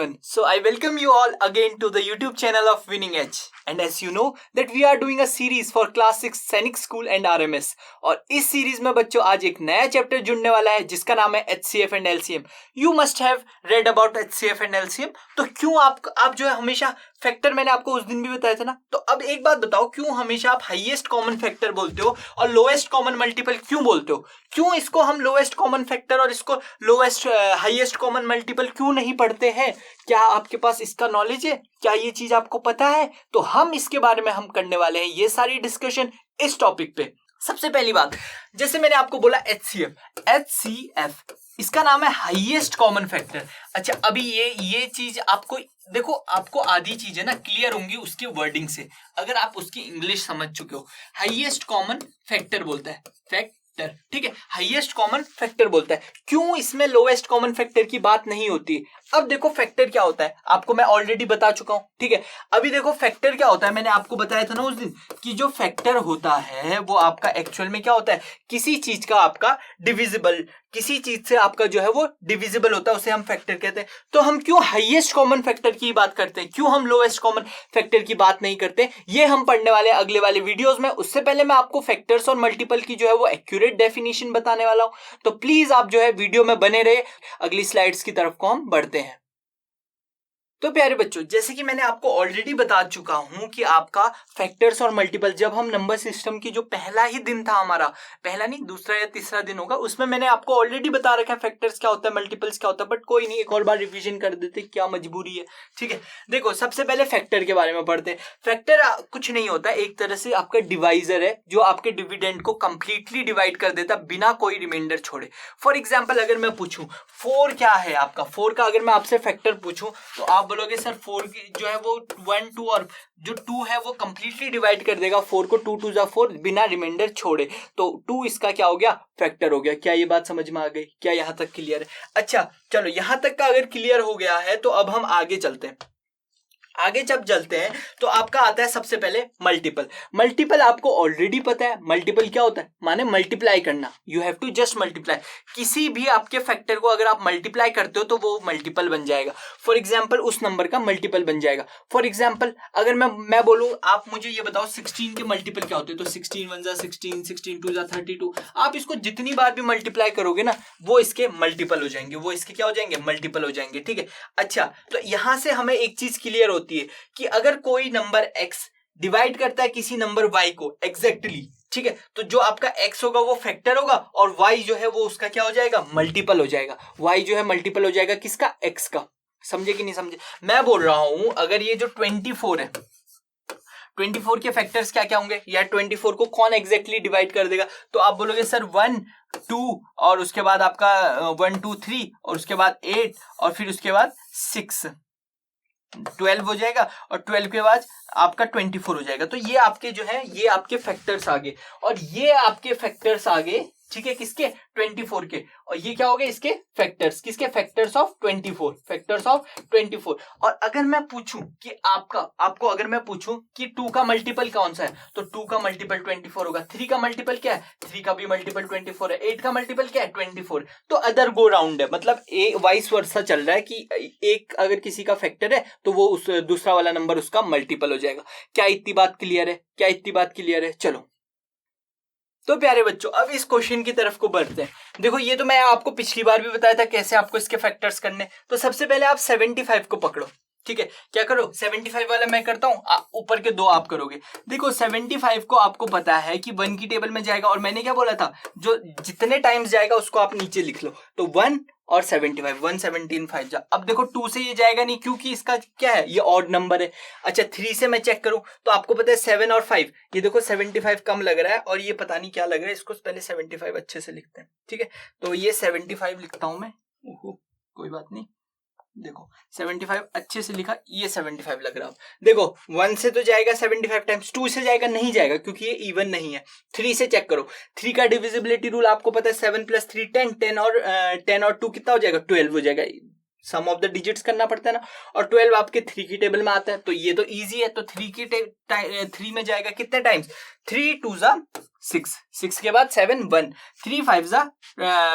everyone. So I welcome you all again to the YouTube channel of Winning Edge. And as you know that we are doing a series for Class 6 सैनिक school and RMS. और इस series में बच्चों आज एक नया chapter जुड़ने वाला है जिसका नाम है HCF and LCM. You must have read about HCF and LCM. तो क्यों आप जो है हमेशा फैक्टर, मैंने आपको उस दिन भी बताया था ना, तो अब एक बात बताओ, क्यों हमेशा आप हाईएस्ट कॉमन फैक्टर बोलते हो और लोएस्ट कॉमन मल्टीपल क्यों बोलते हो? क्यों इसको हम लोएस्ट कॉमन फैक्टर और इसको लोएस्ट हाईएस्ट कॉमन मल्टीपल क्यों नहीं पढ़ते हैं? क्या आपके पास इसका नॉलेज है? क्या ये चीज आपको पता है? तो हम इसके बारे में हम करने वाले हैं ये सारी डिस्कशन इस टॉपिक पे. सबसे पहली बात, जैसे मैंने आपको बोला HCF, इसका नाम है हाईएस्ट कॉमन फैक्टर. अच्छा, अभी ये चीज आपको देखो, आपको आधी चीजें ना क्लियर होंगी उसके वर्डिंग से, अगर आप उसकी इंग्लिश समझ चुके हो. हाईएस्ट कॉमन फैक्टर बोलता है, फैक्टर, ठीक है, हाईएस्ट कॉमन फैक्टर बोलता है. क्यों इसमें लोएस्ट कॉमन फैक्टर की बात नहीं होती? अब देखो फैक्टर क्या होता है आपको मैं ऑलरेडी बता चुका हूं, ठीक है. अभी देखो फैक्टर क्या होता है, मैंने आपको बताया था ना उस दिन कि जो फैक्टर होता है वो आपका एक्चुअल में क्या होता है, किसी चीज का आपका डिविजिबल, किसी चीज से आपका जो है वो डिविजिबल होता है, उसे हम फैक्टर कहते हैं. तो हम क्यों हाईएस्ट कॉमन फैक्टर की बात करते हैं, क्यों हम लोएस्ट कॉमन फैक्टर की बात नहीं करते, ये हम पढ़ने वाले अगले वाले वीडियोस में. उससे पहले मैं आपको फैक्टर्स और मल्टीपल की जो है वो एक्यूरेट डेफिनेशन बताने वाला हूं, तो प्लीज आप जो है वीडियो में बने रहे. अगली स्लाइड्स की तरफ को हम बढ़ते हैं. तो प्यारे बच्चों, जैसे कि मैंने आपको ऑलरेडी बता चुका हूं कि आपका फैक्टर्स और मल्टीपल, जब हम नंबर सिस्टम की जो पहला ही दिन था हमारा, पहला नहीं दूसरा या तीसरा दिन होगा, उसमें मैंने आपको ऑलरेडी बता रखा है फैक्टर्स क्या होता है, मल्टीपल्स क्या होता है. बट कोई नहीं, एक और बार रिवीजन कर देते, क्या मजबूरी है, ठीक है. देखो सबसे पहले फैक्टर के बारे में पढ़ते हैं. फैक्टर कुछ नहीं होता, एक तरह से आपका डिवाइजर है जो आपके डिविडेंड को कंप्लीटली डिवाइड कर देता बिना कोई रिमाइंडर छोड़े. फॉर एग्जाम्पल अगर मैं पूछूं 4 क्या है आपका, 4 का अगर मैं आपसे फैक्टर पूछूं तो आप बोलोगे सर 4 की जो है वो 1 2 और जो 2 है वो कंप्लीटली डिवाइड कर देगा 4 को, 2 2 जा 4 बिना रिमाइंडर छोड़े. तो 2 इसका क्या हो गया, फैक्टर हो गया. क्या ये बात समझ में आ गई? क्या यहां तक क्लियर है? अच्छा चलो, यहां तक का अगर क्लियर हो गया है तो अब हम आगे चलते हैं. आगे जब चलते हैं तो आपका आता है सबसे पहले मल्टीपल. मल्टीपल आपको ऑलरेडी पता है, मल्टीपल क्या होता है, माने मल्टीप्लाई करना. You have to just multiply. किसी भी आपके फैक्टर को अगर आप मल्टीप्लाई करते हो तो वो मल्टीपल बन जाएगा. फॉर एग्जांपल उस नंबर का मल्टीपल बन जाएगा. फॉर एग्जांपल अगर मैं बोलूं आप मुझे ये बताओ 16 के मल्टीपल क्या होते हैं, तो 16 1 जा 16, 16 2 जा 32. आप इसको जितनी बार भी मल्टीप्लाई करोगे ना वो इसके मल्टीपल हो जाएंगे, वो इसके क्या हो जाएंगे, मल्टीपल हो जाएंगे, ठीक है. अच्छा, तो यहां से हमें एक चीज क्लियर होती है कि अगर कोई नंबर x डिवाइड करता है किसी नंबर y को एग्जैक्टली, ठीक है, तो जो आपका x होगा वो फैक्टर होगा और y जो है वो उसका क्या हो जाएगा, मल्टीपल हो जाएगा. y जो है मल्टीपल हो जाएगा किसका, x का. समझे कि नहीं समझे? मैं बोल रहा हूं अगर ये जो 24 है, 24 के फैक्टर्स क्या क्या होंगे, या 24 को कौन एग्जैक्टली डिवाइड कर देगा, तो आप बोलोगे सर 1 2 और उसके बाद आपका 1 2 3 और उसके बाद 8 और फिर उसके बाद 6 12 हो जाएगा और 12 के बाद आपका 24 हो जाएगा. तो ये आपके जो है ये आपके फैक्टर्स आगे और ये आपके फैक्टर्स आगे, ठीक है, किसके, 24 के. और ये क्या हो गए इसके फैक्टर्स, किसके, फैक्टर्स ऑफ 24, फैक्टर्स ऑफ 24. और अगर मैं पूछूं कि आपको अगर मैं पूछूं कि 2 का मल्टीपल कौन सा है, तो 2 का मल्टीपल 24 होगा. 3 का मल्टीपल क्या है, 3 का भी मल्टीपल 24 है. 8 का मल्टीपल क्या है, 24. तो अदर गो राउंड है, मतलब वाइस वर्सा चल रहा है कि एक अगर किसी का फैक्टर है तो वो उस दूसरा वाला नंबर उसका मल्टीपल हो जाएगा. क्या इतनी बात क्लियर है? क्या इतनी बात क्लियर है? चलो तो प्यारे बच्चों अब इस क्वेश्चन की तरफ को बढ़ते हैं. देखो ये तो मैं आपको पिछली बार भी बताया था कैसे आपको इसके फैक्टर्स करने. तो सबसे पहले आप 75 को पकड़ो, ठीक है. क्या करो, 75 वाला मैं करता हूं, ऊपर के 2 आप करोगे. देखो 75 को आपको पता है कि 1 की टेबल में जाएगा और मैंने क्या बोला था, जो जितने टाइम्स जाएगा उसको आप नीचे लिख लो. तो 1 और 75, 1 17 5 जा. अब देखो 2 से ये जाएगा नहीं क्योंकि इसका क्या है, ये ऑड नंबर है. अच्छा 3 से मैं चेक करूं तो आपको पता है 7 और 5, ये देखो 75 कम लग रहा है और ये पता नहीं क्या लग रहा है, इसको पहले 75 अच्छे से लिखते हैं, ठीक है. तो ये 75 लिखता हूं मैं, कोई बात नहीं. देखो 75 अच्छे से लिखा, ये 75 लग रहा है. देखो 1 से तो जाएगा 75 टाइम्स, 2 से जाएगा, नहीं जाएगा क्योंकि ये इवन नहीं है. 3 से चेक करो, 3 का डिविजिबिलिटी रूल आपको पता है 7 + 3 10, 10 और 2 कितना हो जाएगा, 12 हो जाएगा. सम ऑफ द डिजिट्स करना पड़ता है ना, और 12 आपके 3 की टेबल में आता है, तो ये तो इजी है. तो 3 में जाएगा कितने टाइम्स, 3 2 जा 6, 6 के बाद 7 1, 3 5 जा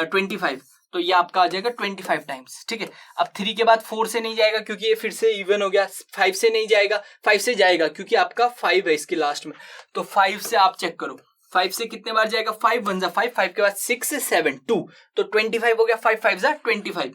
25, तो ये आपका आ जाएगा 25 टाइम्स। ठीक है, अब 3 के बाद 4 से नहीं जाएगा क्योंकि ये फिर से इवन हो गया। 5 से नहीं जाएगा, 5 से जाएगा क्योंकि आपका 5 है इसके लास्ट में, तो 5 से आप चेक करो 5 से कितने बार जाएगा, 5 1 जा 5, 5 के बाद 6 7 2, तो 25 हो गया, 5 5 जा 25।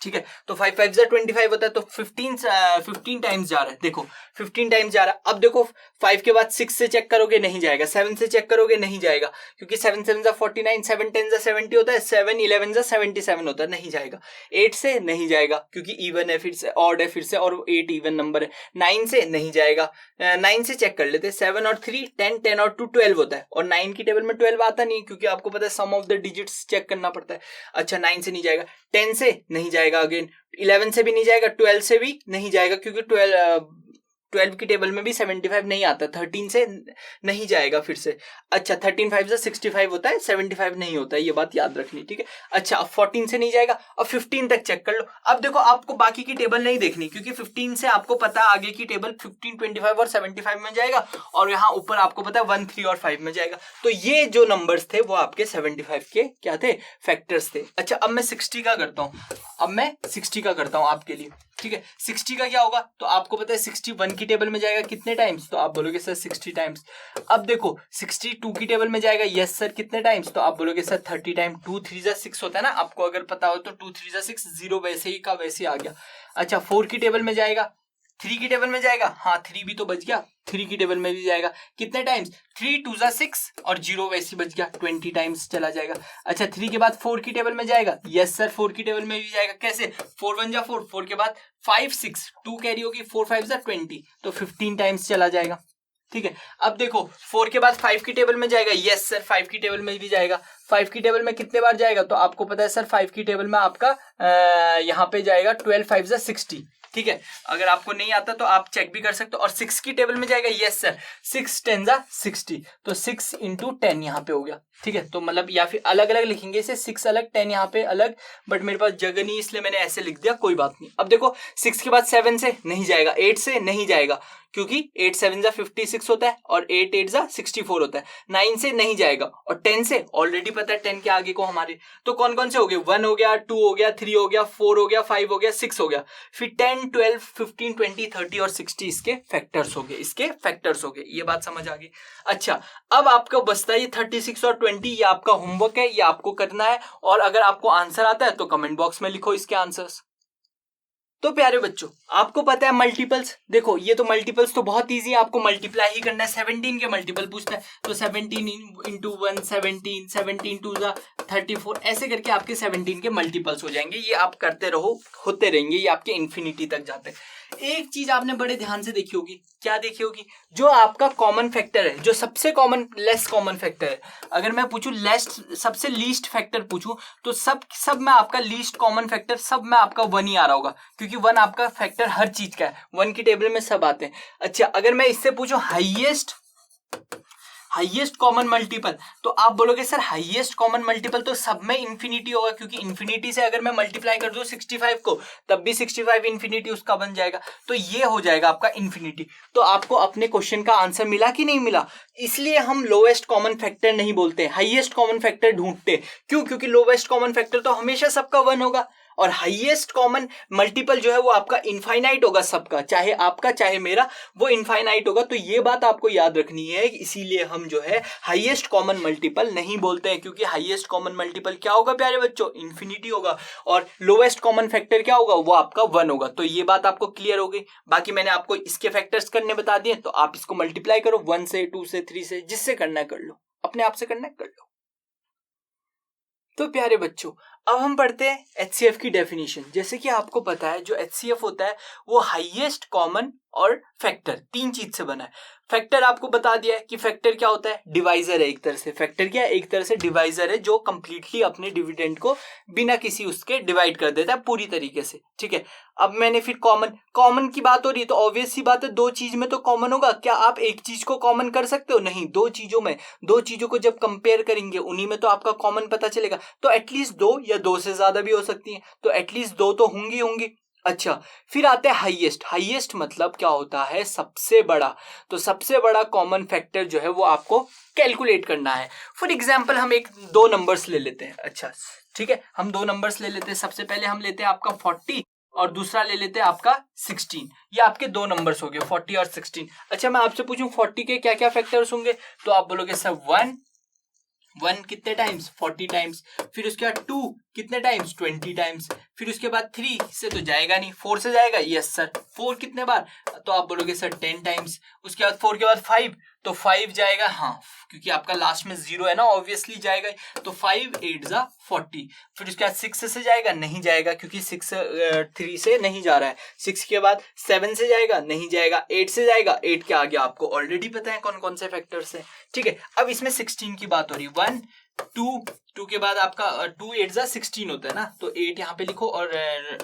ठीक है, तो 5 5 जा 25 होता है, तो 15 टाइम्स जा रहा है। देखो 15 टाइम्स जा रहा है। अब देखो 5 के बाद 6 से चेक करोगे नहीं जाएगा, 7 से चेक करोगे नहीं जाएगा क्योंकि 7 7 जा 49, 7 10 जा 70 होता है, 7 11 जा 77 होता है, नहीं जाएगा। 8 से नहीं जाएगा क्योंकि इवन है, फिर से ऑड है, फिर से और 8 इवन नंबर है। 9 से नहीं जाएगा, 9 से चेक कर लेते, 7 और 3 10, 10 और 2 12 होता है, और 9 की टेबल में 12 आता नहीं क्योंकि आपको पता है सम ऑफ द डिजिट्स चेक करना पड़ता है। अच्छा 9 से नहीं जाएगा, 10 से नहीं जाएगा, अगेन 11 से भी नहीं जाएगा, 12 से भी नहीं जाएगा क्योंकि 12 की टेबल में भी 75 नहीं आता, 13 से नहीं जाएगा फिर से। अच्छा 13 5 से 65 होता है, 75 नहीं होता है, ये बात याद रखनी। ठीक है, अच्छा अब 14 से नहीं जाएगा, अब 15 तक चेक कर लो। अब देखो आपको बाकी की टेबल नहीं देखनी क्योंकि 15 से आपको पता है आगे की टेबल 15 25 और 75 में जाएगा, और यहाँ ऊपर आपको पता है 1 3 और 5 में जाएगा। तो ये जो नंबर्स थे वो आपके 75 के क्या थे, फैक्टर्स थे। अच्छा अब मैं 60 का करता हूँ, आपके लिए। ठीक है, 60 का क्या होगा, तो आपको पता है 61 की टेबल में जाएगा कितने टाइम्स, तो आप बोलोगे सर 60 टाइम्स। अब देखो 62 की टेबल में जाएगा, यस सर कितने टाइम्स, तो आप बोलोगे सर 30 टाइम। 2 3 जा 6 होता है ना, आपको अगर पता हो तो 2 3 जा 6, 0 वैसे ही का वैसे आ गया। अच्छा 4 की टेबल में जाएगा, 3 की टेबल में जाएगा, हाँ 3 भी तो बच गया, 3 की टेबल में भी जाएगा कितने टाइम्स, 3 2 जा 6 और 0 वैसे बच गया, 20 टाइम्स चला जाएगा। अच्छा 3 के बाद 4 की टेबल में जाएगा, यस सर 4 की टेबल में भी जाएगा, कैसे, 4 1 जा 4, 4 के बाद 5 6, 2 कैरी होगी, 4 5 जा 20, तो 15 टाइम्स चला जाएगा। ठीक है, अब देखो 4 के बाद 5 की टेबल में जाएगा, यस सर 5 की टेबल में भी जाएगा। 5 की टेबल में कितने बार जाएगा, तो आपको पता है सर 5 की टेबल में आपका यहाँ पे जाएगा 12 5 जा 60। ठीक है, अगर आपको नहीं आता तो आप चेक भी कर सकते हो। और 6 की टेबल में जाएगा, यस सर 6 10 जा 60, तो 6 into 10 यहाँ पे हो गया। ठीक है, तो मतलब या फिर अलग अलग लिखेंगे इसे, 6 अलग 10 यहाँ पे अलग, बट मेरे पास जगह नहीं इसलिए मैंने ऐसे लिख दिया, कोई बात नहीं। अब देखो 6 के बाद 7 से नहीं जाएगा, 8 से नहीं जाएगा क्योंकि 8 7 जा 56 होता है और 8 8 जा 64 होता है। 9 से नहीं जाएगा, और 10 से ऑलरेडी पता है 10 के आगे को हमारे, तो कौन कौन से हो गए, 1 हो गया, 2 हो गया, 3 हो गया, 4 हो गया, 5 हो गया, 6 हो गया, फिर 10 12 15 20 30 और 60 इसके फैक्टर्स हो गए, ये बात समझ आ गई। अच्छा अब आपको बचता है ये 36 और 20, ये आपका होमवर्क है, ये आपको करना है, और अगर आपको आंसर आता है तो कमेंट बॉक्स में लिखो इसके आंसर्स। तो प्यारे बच्चों आपको पता है मल्टीपल्स, देखो ये तो मल्टीपल्स तो बहुत इजी है, आपको मल्टीप्लाई ही करना है। 17 के मल्टीपल पूछता है, तो 17 इंटू 1 17, 17 2 जा 34, ऐसे करके आपके 17 के मल्टीपल्स हो जाएंगे। ये आप करते रहो, होते रहेंगे, ये आपके इन्फिनिटी तक जाते हैं। एक चीज आपने बड़े ध्यान से देखी होगी, क्या देखी होगी, जो आपका कॉमन फैक्टर है, जो सबसे लेस कॉमन फैक्टर है, अगर मैं पूछूं सबसे लीस्ट फैक्टर पूछूं, तो सब में आपका लीस्ट कॉमन फैक्टर सब में आपका 1 ही आ रहा होगा, क्योंकि 1 आपका फैक्टर हर चीज का है, 1 की टेबल में सब आते हैं। अच्छा अगर मैं इससे पूछूं हाईएस्ट कॉमन मल्टीपल, तो आप बोलोगे सर हाईएस्ट कॉमन मल्टीपल तो सब में इन्फिनिटी होगा, क्योंकि इन्फिनिटी से अगर मैं मल्टीप्लाई कर दूं 65 को, तब भी 65 इन्फिनिटी उसका बन जाएगा, तो ये हो जाएगा आपका इन्फिनिटी। तो आपको अपने क्वेश्चन का आंसर मिला कि नहीं मिला, इसलिए हम लोएस्ट कॉमन फैक्टर नहीं बोलते, हाईएस्ट कॉमन फैक्टर ढूंढते। क्यों, क्योंकि लोएस्ट कॉमन फैक्टर तो हमेशा सबका 1 होगा, और हाईएस्ट कॉमन मल्टीपल जो है वो आपका इनफाइनाइट होगा, सबका, चाहे आपका चाहे मेरा, वो इनफाइनाइट होगा। तो ये बात आपको याद रखनी है, इसीलिए हम जो है हाईएस्ट कॉमन मल्टीपल नहीं बोलते हैं, क्योंकि हाईएस्ट कॉमन मल्टीपल क्या होगा प्यारे बच्चों, इन्फिनिटी होगा, और लोएस्ट कॉमन फैक्टर क्या होगा, वो आपका 1 होगा। तो ये बात आपको क्लियर हो गई। बाकी मैंने आपको इसके फैक्टर्स करने बता दिए, तो आप इसको मल्टीप्लाई करो 1 से 2 से 3 से, जिससे करना है कर लो, अपने आप से करना है कर लो। तो प्यारे बच्चों अब हम पढ़ते हैं एचसीएफ की डेफिनेशन। जैसे कि आपको पता है जो एचसीएफ होता है वो हाईएस्ट कॉमन और फैक्टर, 3 चीज से बना है। फैक्टर आपको बता दिया है कि फैक्टर क्या होता है, डिवाइजर है एक तरह से। फैक्टर क्या है, एक तरह से डिवाइजर है, जो कंप्लीटली अपने डिविडेंड को बिना किसी उसके डिवाइड कर देता है पूरी तरीके से। ठीक है, अब मैंने फिर कॉमन की बात हो रही है, तो ऑब्वियस सी बात है 2 चीज में तो कॉमन होगा। क्या आप एक चीज को कॉमन कर सकते हो, नहीं, 2 चीजों को जब कंपेयर करेंगे उन्हीं में तो आपका कॉमन पता चलेगा। तो एटलीस्ट 2 या 2 से ज्यादा भी हो सकती है, तो एटलीस्ट 2 तो होंगी। अच्छा, फिर आते हैं हाईएस्ट। हाईएस्ट मतलब क्या होता है, सबसे बड़ा। तो सबसे बड़ा कॉमन फैक्टर जो है वो आपको कैलकुलेट करना है। फॉर एग्जाम्पल हम एक दो नंबर्स ले लेते हैं। अच्छा ठीक है, हम दो नंबर्स ले लेते हैं। सबसे पहले हम लेते हैं आपका 40 और दूसरा ले लेते हैं आपका 16। ये आपके दो नंबर्स हो गए 40 और 16। अच्छा मैं आपसे पूछूं 40 के क्या क्या फैक्टर्स होंगे, तो आप बोलोगे सर 1 कितने टाइम्स, 40 टाइम्स। फिर उसके बाद 2 कितने टाइम्स, 20 टाइम्स। फिर उसके बाद 3 से तो जाएगा नहीं, 4 से जाएगा, यस सर। 4 कितने बार, तो आप बोलोगे सर 10 टाइम्स। उसके बाद 4 के बाद 5, तो 5 जाएगा, हाँ क्योंकि आपका लास्ट में 0 है ना, ऑब्वियसली जाएगा। तो 5 8 जा 40। फिर उसके बाद 6 से जाएगा, नहीं जाएगा क्योंकि 6 3 से नहीं जा रहा है। 6 के बाद 7 से जाएगा, नहीं जाएगा। 8 से जाएगा, 8 के आगे आपको ऑलरेडी पता है कौन कौन से फैक्टर्स हैं। ठीक है, अब इसमें 16 की बात हो रही है। 1 2 के बाद आपका 2 8 जा 16 होता है ना, तो 8 यहाँ पे लिखो और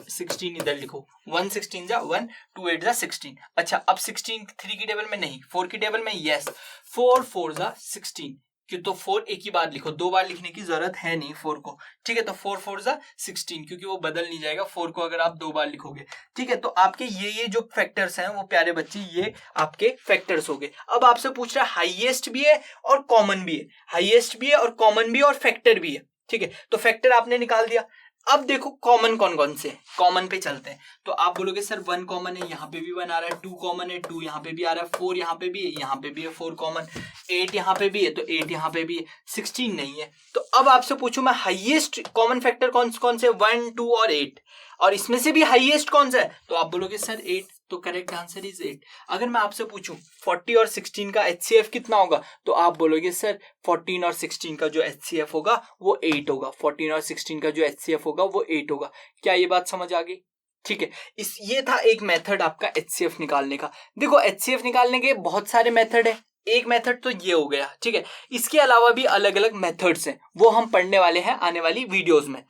16 इधर लिखो। 1 16 जा 1, 2 8 जा 16। अच्छा अब 16 3 की टेबल में नहीं, 4 की टेबल में, यस 4 4 जा 16। क्यों, तो 4 एक ही बार लिखो, दो बार लिखने की जरूरत है नहीं 4 को। ठीक है, तो 4 4 जा 16 क्योंकि वो बदल नहीं जाएगा 4 को अगर आप दो बार लिखोगे। ठीक है, तो आपके ये जो फैक्टर्स हैं वो प्यारे बच्चे ये आपके फैक्टर्स हो गए। अब आपसे पूछ रहा है हाईएस्ट भी है और कॉमन भी है, हाईएस्ट भी है और कॉमन भी है और फैक्टर भी है। ठीक है, तो फैक्टर आपने निकाल दिया। अब देखो कॉमन कौन कौन से, कॉमन पे चलते हैं। तो आप बोलोगे सर 1 कॉमन है, यहाँ पे भी 1 आ रहा है। 2 कॉमन है, 2 यहाँ पे भी आ रहा है। 4 यहाँ पे भी है, यहाँ पे भी है 4 कॉमन। 8 यहाँ पे भी है, तो 8 यहाँ पे भी है। 16 नहीं है। तो अब आपसे पूछूं मैं हाईएस्ट कॉमन फैक्टर कौन कौन से, 1 2 और 8, और इसमें से भी हाईएस्ट कौन सा है, तो आप बोलोगे सर 8। तो करेक्ट आंसर इज 8। अगर मैं आपसे पूछूं 40 और 16 का HCF कितना होगा, तो आप बोलोगे सर 14 और 16 का जो HCF होगा वो 8 होगा। 14 और 16 का जो HCF होगा वो 8 होगा। क्या ये बात समझ आ गई? ठीक है, ये था एक मेथड आपका HCF निकालने का। देखो HCF निकालने के बहुत सारे मेथड है, एक मेथड तो ये हो गया। ठीक है, इसके अलावा भी अलग अलग मेथड्स हैं, वो हम पढ़ने वाले हैं आने वाली वीडियोस में।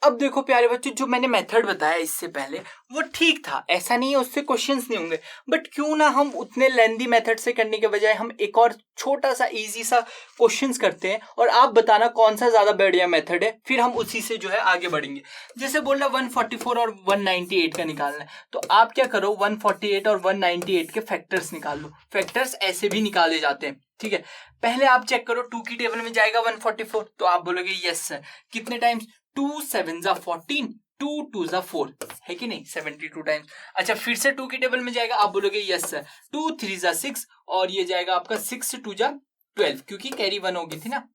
अब देखो प्यारे बच्चों, जो मैंने मेथड बताया इससे पहले वो ठीक था, ऐसा नहीं है उससे क्वेश्चंस नहीं होंगे, बट क्यों ना हम उतने लेंदी मेथड से करने के बजाय हम एक और छोटा सा इजी सा क्वेश्चंस करते हैं और आप बताना कौन सा ज्यादा बढ़िया मेथड है, फिर हम उसी से जो है आगे बढ़ेंगे। जैसे बोल रहा 144 और 198 का निकालना है, तो आप क्या करो 148 और 198 के फैक्टर्स निकाल लो। फैक्टर्स ऐसे भी निकाले जाते हैं। ठीक है, पहले आप चेक करो 2 की टेबल में जाएगा 144, तो आप बोलोगे यस सर। कितने टाइम्स, 2 7 जा 14, 2 2 जा 4, है कि नहीं, 72 टाइम्स। अच्छा फिर से 2 की टेबल में जाएगा, आप बोलोगे यस सर। 2 3 जा 6 और ये जाएगा आपका 6 2 जा 12 क्योंकि कैरी 1 हो गई थी ना।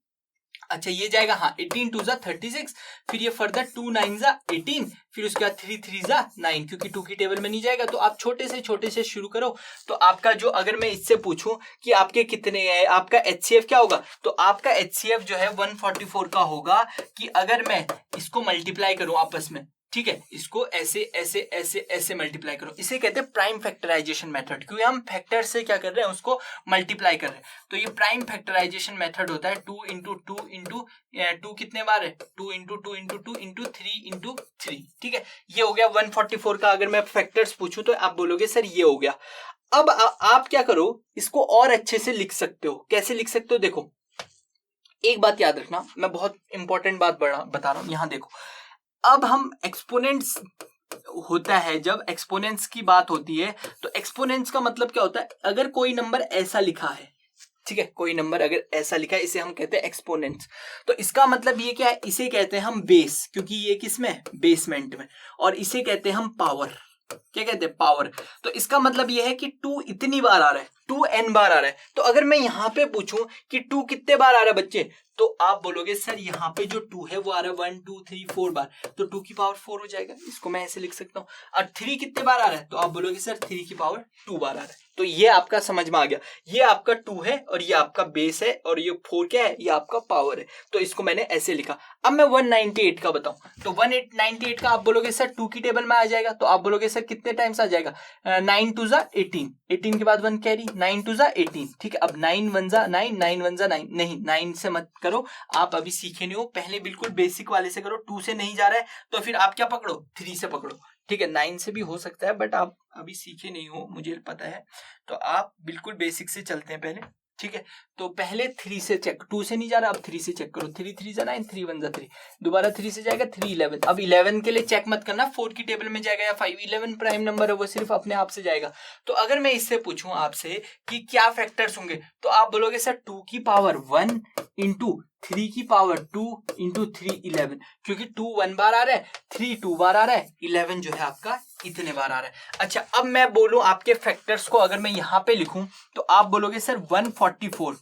अच्छा ये जाएगा, हाँ 18 2 जा 36, फिर ये फर्दर 2 9 जा 18, फिर उसके बाद 3 3 जा 9 क्योंकि 2 की टेबल में नहीं जाएगा। तो आप छोटे से शुरू करो। तो आपका जो, अगर मैं इससे पूछूं कि आपके कितने है, आपका HCF क्या होगा, तो आपका HCF जो है 144 का होगा कि अगर मैं इसको मल्टीप्लाई करूं आपस में, ठीक है, इसको ऐसे ऐसे ऐसे ऐसे मल्टीप्लाई करो, इसे कहते हैं प्राइम फैक्टराइजेशन मेथड, क्योंकि हम फैक्टर से क्या कर रहे हैं, उसको मल्टीप्लाई कर रहे हैं। तो ये प्राइम फैक्टराइजेशन मेथड होता है 2 इंटू 2 इंटू 2 कितने बार है, 2 इंटू 2 इंटू 2 इंटू 3 इंटू 3। ठीक है, ये हो गया 144 का। अगर मैं फैक्टर्स पूछूं तो आप बोलोगे सर ये हो गया। अब आप क्या करो, इसको और अच्छे से लिख सकते हो। कैसे लिख सकते हो, देखो एक बात याद रखना, मैं बहुत इंपॉर्टेंट बात बता रहा हूं, यहां देखो। अब हम एक्सपोनेंट्स होता है, जब एक्सपोनेंट्स की बात होती है तो एक्सपोनेंट्स का मतलब क्या होता है, अगर कोई नंबर ऐसा लिखा है, ठीक है, कोई नंबर अगर ऐसा लिखा है, इसे हम कहते हैं एक्सपोनेंट्स। तो इसका मतलब ये क्या है, इसे कहते हैं हम बेस, क्योंकि ये किसमें, बेसमेंट में। और इसे कहते हैं हम पावर, क्या कहते हैं, पावर। तो इसका मतलब ये है कि 2 इतनी बार आ रहा है, 2n बार आ रहा है। तो अगर मैं यहां पे पूछूं कि 2 कितने बार आ रहा है बच्चे, तो आप बोलोगे सर यहाँ पे जो 2 है वो आ रहा है 1 2 3 4 बार, तो 2 की पावर 4 हो जाएगा। इसको मैं ऐसे लिख सकता हूँ। और 3 कितने बार आ रहा है, तो आप बोलोगे सर 3 की पावर 2 बार आ रहा है। तो ये आपका समझ में आ गया, ये आपका 2 है और ये आपका बेस है और ये 4 क्या है, ये आपका पावर है। तो इसको मैंने ऐसे लिखा। अब मैं 198 का बताऊं, तो 198 का आप बोलोगे सर 2 की टेबल में आ जाएगा, तो आप बोलोगे सर कितने टाइम्स आ जाएगा, 9 2 जा 18, 18 के बाद 1 कैरी, 9 2 जा 18। ठीक है, अब 9 1 जा 9, 9 1 जा 9, नहीं 9 से मत करो, आप अभी सीखे नहीं हो, पहले बिल्कुल बेसिक वाले से करो। 2 से नहीं जा रहा है तो फिर आप क्या पकड़ो, 3 से पकड़ो। ठीक है, 9 से भी हो सकता है बट आप अभी सीखे नहीं हो, मुझे पता है। तो आप बिल्कुल बेसिक से चलते हैं पहले। ठीक है, तो पहले 3 से चेक, 2 से नहीं जा रहा, अब 3 से चेक करो। 3 3 जा 9, 3 1 जा 3, दोबारा 3 से जाएगा 3 11। अब 11 के लिए चेक मत करना 4 की टेबल में जाएगा या 5, 11 प्राइम नंबर है, वो सिर्फ अपने आप से जाएगा। तो अगर मैं इससे पूछूं आपसे कि क्या फैक्टर्स होंगे, तो आप बोलोगे सर 2 की पावर 1 इंटू 3 की पावर 2 इंटू 3 11, क्योंकि 2 1 बार आ रहा है, 3 2 बार आ रहा है, 11 जो है आपका इतने बार आ रहा है। अच्छा, अब मैं बोलूं आपके फैक्टर्स को अगर मैं यहां पे लिखूं तो आप बोलोगे सर 144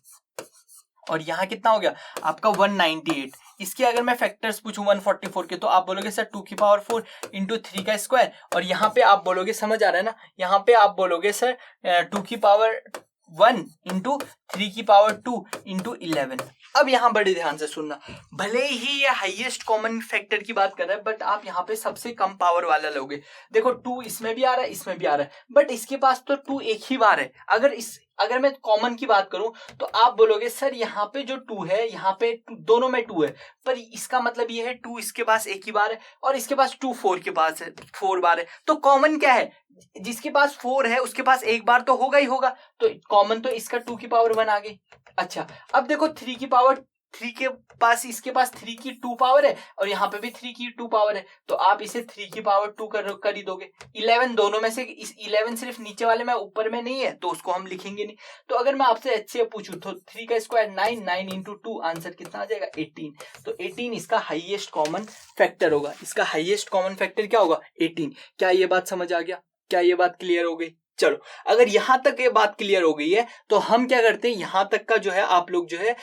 और यहां कितना हो गया आपका 198। इसके अगर मैं फैक्टर्स पूछूं 144 के, तो आप बोलोगे सर 2 की पावर 4 इंटू 3 का स्क्वायर, और यहां पे आप बोलोगे, समझ आ रहा है ना, यहां पे आप बोलोगे सर 2 की पावर 1 इंटू 3 की पावर 2 इंटू 11। अब यहां बड़े ध्यान से सुनना, भले ही ये हाईएस्ट कॉमन फैक्टर की बात कर रहा है, बट आप यहां पे सबसे कम पावर वाला लोगे। देखो 2 इसमें भी आ रहा है, इसमें भी आ रहा है, बट इसके पास तो 2 एक ही बार है। अगर मैं कॉमन की बात करूं तो आप बोलोगे सर यहाँ पे जो 2 है, यहाँ पे दोनों में 2 है, पर इसका मतलब ये है 2 इसके पास एक ही बार है और इसके पास 2 4 के पास है, 4 बार है। तो कॉमन क्या है, जिसके पास 4 है उसके पास एक बार तो होगा ही होगा, तो कॉमन तो इसका 2 की पावर 1 आ गई। अच्छा, अब देखो 3 की पावर 3 के पास, इसके पास 3 की 2 पावर है और यहाँ पे भी 3 की 2 पावर है, तो आप इसे 3 की पावर 2 कर ही दोगे। 11 दोनों में से, इस 11 सिर्फ नीचे वाले में ऊपर में नहीं है, तो उसको हम लिखेंगे नहीं। तो अगर मैं आपसे HCF पूछूं तो 3 का स्क्वायर 9, 9 इंटू 2, आंसर कितना आ जाएगा 18। तो 18 इसका हाईएस्ट कॉमन फैक्टर होगा। इसका हाईएस्ट कॉमन फैक्टर क्या होगा 18। क्या ये बात समझ आ गया, क्या ये बात क्लियर हो गई? चलो, अगर यहां तक ये बात क्लियर हो गई है तो हम क्या करते हैं, यहां तक का जो है आप लोग जो है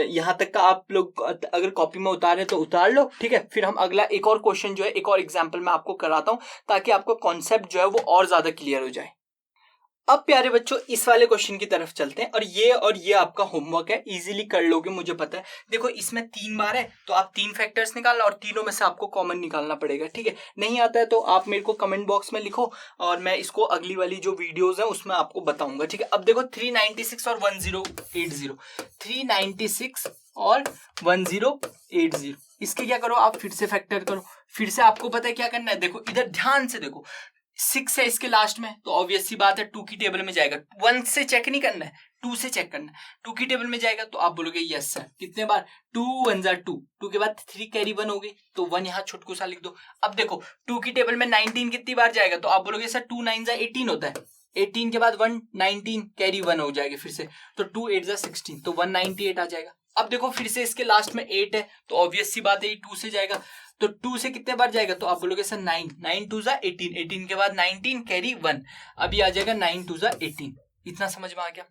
यहां तक का आप लोग अगर कॉपी में उतारे तो उतार लो, ठीक है। फिर हम अगला एक और क्वेश्चन जो है, एक और एग्जांपल मैं आपको कराता हूं ताकि आपको कॉन्सेप्ट जो है वो और ज्यादा क्लियर हो जाए। अब प्यारे बच्चों इस वाले क्वेश्चन की तरफ चलते हैं, और ये आपका होमवर्क है, इजीली कर लोगे मुझे पता है। देखो इसमें 3 बार है, तो आप 3 फैक्टर्स निकालना और तीनों में से आपको कॉमन निकालना पड़ेगा, ठीक है। नहीं आता है तो आप मेरे को कमेंट बॉक्स में लिखो और मैं इसको अगली वाली जो वीडियोस है उसमें आपको बताऊंगा, ठीक है। अब देखो 396 और 1080, 396 और 1080, इसके क्या करो आप फिर से फैक्टर करो। फिर से आपको पता है क्या करना है, देखो इधर ध्यान से देखो, 6 है इसके लास्ट में, तो ऑब्वियस सी बात है 2 की टेबल में जाएगा। 1 से चेक नहीं करना है, 2 से चेक करना है। 2 की टेबल में जाएगा तो आप बोलोगे यस सर, कितने बार 2 1 जा 2, 2 के बाद 3 कैरी 1 हो गई, तो 1 यहाँ छुटकू सा लिख दो। अब देखो 2 की टेबल में 19 कितनी बार जाएगा, तो आप बोलोगे सर 2 9 जा 18 होता है, 18 के बाद 1 19 कैरी 1 हो जाएगी फिर से, तो 2 8 जा 16, तो 198 आ जाएगा। अब देखो फिर से इसके लास्ट में 8 है, तो ऑब्वियस सी बात है ये 2 से जाएगा, तो 2 से कितने बार जाएगा, तो आप बोलोगे सर 9, 9 2 जा 18, 18 के बाद 19 कैरी 1, अभी आ जाएगा 9 2 जा 18। इतना समझ में आ गया,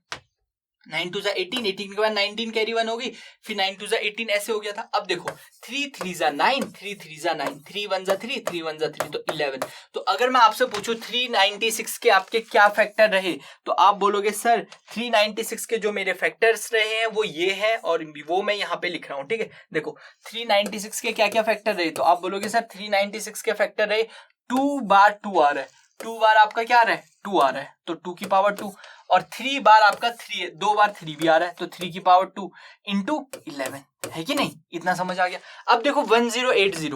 9 2 जा 18, 18 के बाद 19 कैरी 1 होगी, फिर 9 2 जा 18 ऐसे हो गया था। अब देखो 3 3 जा 9, 3 3 जा 9, 3 1 जा 3, 3 1 जा 3, तो 11। तो अगर मैं आपसे पूछूं 396 के आपके क्या फैक्टर रहे, तो आप बोलोगे सर 396 के जो मेरे फैक्टर्स रहे हैं वो ये है, और वो मैं यहाँ पे लिख रहा हूँ, ठीक है। देखो 396 के क्या क्या फैक्टर रहे, तो आप बोलोगे सर 396 के फैक्टर रहे 2 बार 2 आ रहा है, 2 बार आपका क्या आ रहा है 2 आ रहा है, तो 2 की पावर 2, और 3 बार आपका 3 है, 2 बार 3 भी आ रहा है, तो 3 की पावर 2 इंटू 11 है कि नहीं, इतना समझ आ गया। अब देखो 1080,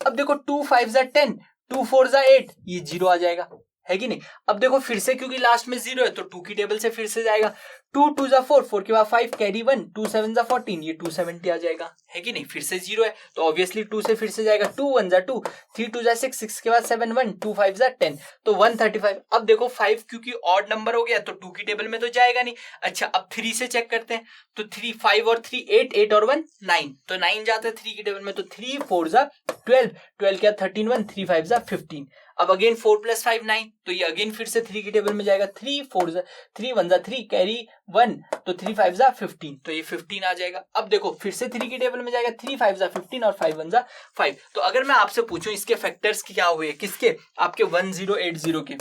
अब देखो 2 5 जा 10, 2 4 जा 8, ये 0 आ जाएगा, है कि नहीं। अब देखो फिर से क्योंकि लास्ट में 0 है तो 2 की टेबल से फिर से जाएगा, 2 2 जा 4, 4 के बाद 5 कैरी 1, 2 7 जा 14, ये 270 आ जाएगा, है कि नहीं। फिर से 0 है तो ऑब्वियसली 2 से फिर से जाएगा, 2 1 जा 2, 3 2 जा 6, 6 के बाद 7 1, 2 5 जा 10, तो 135। अब देखो 5 क्योंकि ऑड नंबर हो गया तो 2 की टेबल में तो जाएगा नहीं। अच्छा, अब 3 से चेक करते हैं, तो 3 5 और 3 8, 8 और 1 9, तो 9 जाता है 3 की टेबल में, तो 3 4 जा 12, 12 क्या 13 1, 3 5 जा 15। अब अगेन 4 + 5 9, तो ये अगेन फिर से 3 की टेबल में जाएगा, 3 4 जा 3 1 जा 3 कैरी 1, तो 3 5 जा 15, तो ये 15 आ जाएगा। अब देखो फिर से 3 की टेबल में जाएगा, 3 5 जा 15 और 5 1 जा 5। तो अगर मैं आपसे पूछूं इसके फैक्टर्स क्या हुए, किसके, आपके 1080 के,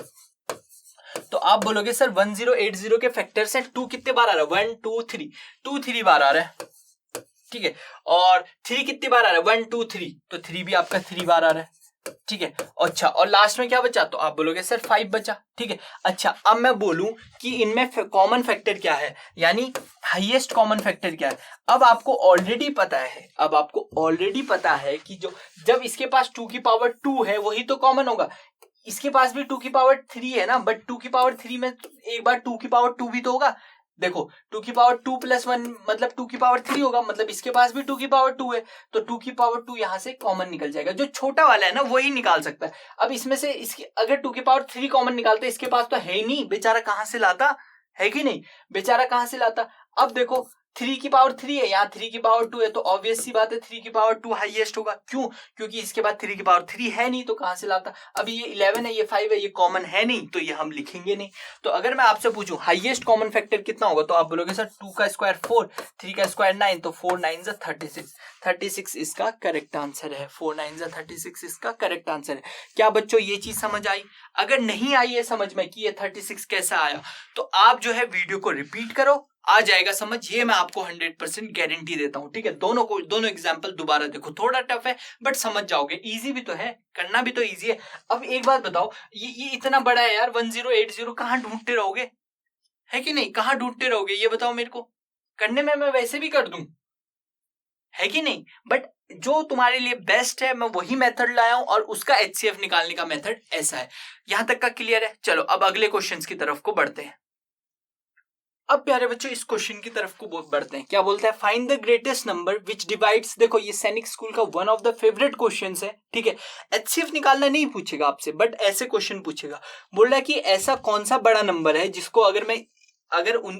तो आप बोलोगे सर 1080 के फैक्टर्स हैं, 2 कितने बार आ रहा है 1 2 3, 2 3 बार आ रहा है, ठीक है। और 3 कितनी बार आ रहा है 1 2 3, तो 3 भी आपका 3 बार आ रहा है, ठीक है। अच्छा, और लास्ट में क्या बचा, तो आप बोलोगे सर 5 बचा, ठीक है। अच्छा, अब मैं बोलूं कि इनमें कॉमन फैक्टर क्या है, यानी हाईएस्ट कॉमन फैक्टर क्या है। अब आपको ऑलरेडी पता है कि जो जब इसके पास 2 की पावर 2 है वही तो कॉमन होगा। इसके पास भी 2 की पावर 3 है ना, बट 2 की पावर 3 में एक बार 2 की पावर 2 भी तो होगा। देखो 2 की पावर 2 प्लस 1 मतलब 2 की पावर 3 होगा, मतलब इसके पास भी 2 की पावर 2 है, तो 2 की पावर 2 यहां से कॉमन निकल जाएगा। जो छोटा वाला है ना वही निकाल सकता है। अब इसमें से इसकी अगर 2 की पावर 3 कॉमन निकालते, इसके पास तो है ही नहीं, बेचारा कहां से लाता, है कि नहीं, बेचारा कहां से लाता। अब देखो 3 की पावर 3 है, यहाँ 3 की पावर 2 है, तो ऑब्वियस सी बात है 3 की पावर 2 हाईएस्ट होगा। क्यों? क्योंकि इसके बाद 3 की पावर 3 है नहीं, तो कहां से लाता। अब ये 11 है, ये 5 है, ये कॉमन है नहीं, तो ये हम लिखेंगे नहीं। तो अगर मैं आपसे पूछूं हाईएस्ट कॉमन फैक्टर कितना होगा, तो आप बोलोगे सर 2 का स्क्वायर 4, 3 का स्क्वायर 9, तो 4 9 36, 36 इसका करेक्ट आंसर है। 4 9 36 इसका करेक्ट आंसर है। क्या बच्चों ये चीज समझ आई? अगर नहीं आई है समझ में कि ये 36 कैसा आया, तो आप जो है वीडियो को रिपीट करो, आ जाएगा समझ, ये मैं आपको 100% गारंटी देता हूं। ठीक है, दोनों एग्जांपल दोबारा देखो, थोड़ा टफ है बट समझ जाओगे, इजी भी तो है, करना भी तो इजी है। अब एक बात बताओ, ये इतना बड़ा है यार 1080, कहां ढूंढते रहोगे, है कि नहीं, कहां ढूंढते रहोगे ये बताओ मेरे को। करने में मैं वैसे भी कर दूं, है कि नहीं, बट जो तुम्हारे लिए बेस्ट है मैं वही मेथड लाया हूं, और उसका HCF निकालने का मेथड ऐसा है। यहां तक का क्लियर है? चलो अब अगले क्वेश्चन की तरफ को बढ़ते हैं। अब प्यारे बच्चों इस क्वेश्चन की तरफ को बढ़ते हैं। क्या बोलता है, find the greatest number which divides. देखो ये सैनिक स्कूल का one of the favourite questions है। ठीक है, HCF निकालना नहीं पूछेगा आपसे, बट ऐसे क्वेश्चन पूछेगा। बोल रहा है कि ऐसा कौन सा बड़ा नंबर है जिसको अगर मैं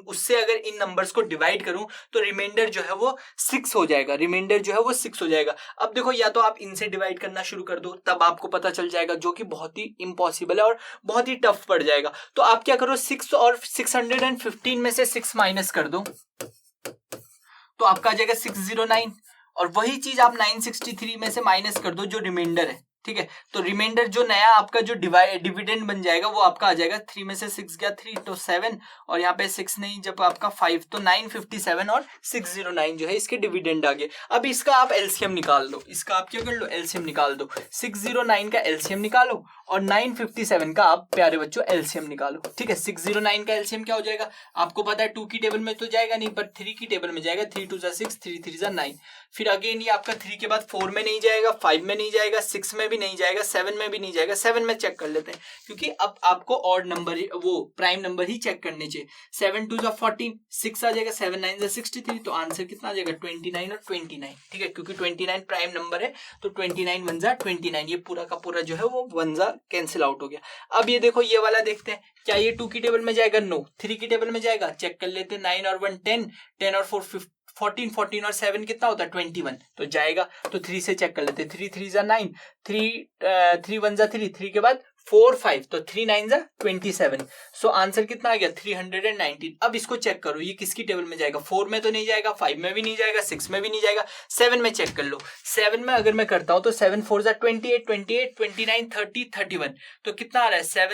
उससे अगर इन नंबर्स को डिवाइड करूं तो रिमाइंडर जो है वो 6 हो जाएगा, रिमाइंडर जो है वो 6 हो जाएगा। अब देखो या तो आप इनसे डिवाइड करना शुरू कर दो, तब आपको पता चल जाएगा, जो कि बहुत ही इम्पॉसिबल है और बहुत ही टफ पड़ जाएगा। तो आप क्या करो, 6 और 615 में से 6 माइनस कर दो, तो आपका आ जाएगा 609, और वही चीज आप 963 में से माइनस कर दो जो रिमाइंडर है। ठीक है, तो रिमाइंडर जो नया आपका जो डिविडेंड बन जाएगा वो आपका आ जाएगा 3 में से 6 गया 3 तो 7, और यहाँ पे 6 नहीं, जब आपका 5 तो 957 और 609 जो है इसके डिविडेंड आ गए। अब इसका आप एलसीएम निकाल लो, इसका आप क्या कर लो, एलसीएम निकाल दो। 609 का एलसीएम निकालो और 957 का आप प्यारे बच्चों एलसीएम निकालो। ठीक है, 609 का एलसीएम क्या हो जाएगा, आपको पता है 2 की टेबल में तो जाएगा नहीं, पर 3 की टेबल में जाएगा। 3 2 6, 3 3 9, फिर अगेन ये आपका 3 के बाद 4 में नहीं जाएगा, 5 में नहीं जाएगा, 6 में भी नहीं जाएगा, 7 में भी नहीं जाएगा। 7 में चेक कर लेते हैं, क्योंकि अब आपको ऑड नंबर वो प्राइम नंबर ही चेक करने चाहिए। 7 2 14, 6 आ जाएगा, 7 9 63, तो आंसर कितना आ जाएगा 29 और 29। ठीक है, क्योंकि 29 प्राइम नंबर है, तो 29 1 29, ये पूरा का पूरा जो है वो 1 कैंसिल आउट हो गया। अब ये देखो ये वाला देखते हैं, क्या ये 2 की टेबल में जाएगा, नो। 3 की टेबल में जाएगा, चेक कर लेते हैं। 9 और 1 10, 10 और 4 14, 14 और 7 कितना होता है 21, तो जाएगा। तो 3 से चेक कर लेते हैं, 3 3 9, 3 1 3, 3 के बाद 4 5, तो 3 9 27, सो आंसर कितना आ गया 319। अब इसको चेक करो, ये किसकी टेबल में जाएगा, 4 में तो नहीं जाएगा, 5 में भी नहीं जाएगा, 6 में भी नहीं जाएगा, 7 में चेक कर लो। 7 में अगर मैं करता हूं तो 7 4 28, 28 29 30 31, तो कितना आ रहा है 7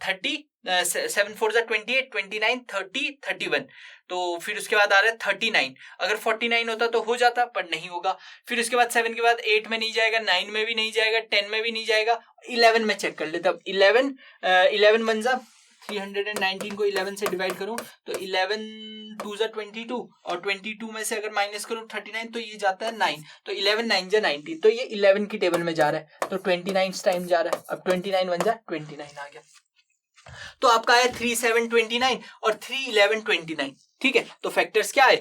4 28, 29 30 31, तो फिर उसके बाद आ रहा है 39। अगर 49 होता तो हो जाता, पर नहीं होगा। फिर उसके बाद 7 के बाद 8 में नहीं जाएगा, 9 में भी नहीं जाएगा, 10 में भी नहीं जाएगा, 11 में चेक कर लेते। अब 11 1 319 को 11 से डिवाइड करूं तो 11 2 22, और 22 में से अगर माइनस करूं 39, तो ये जाता है 9, तो 11 9 19, तो ये 11 की टेबल में जा रहा है, तो 29 टाइम जा रहा है। अब 29 1 29 आ गया, तो आपका है 3 7 29 और 3 11 29। ठीक है, तो फैक्टर्स क्या है,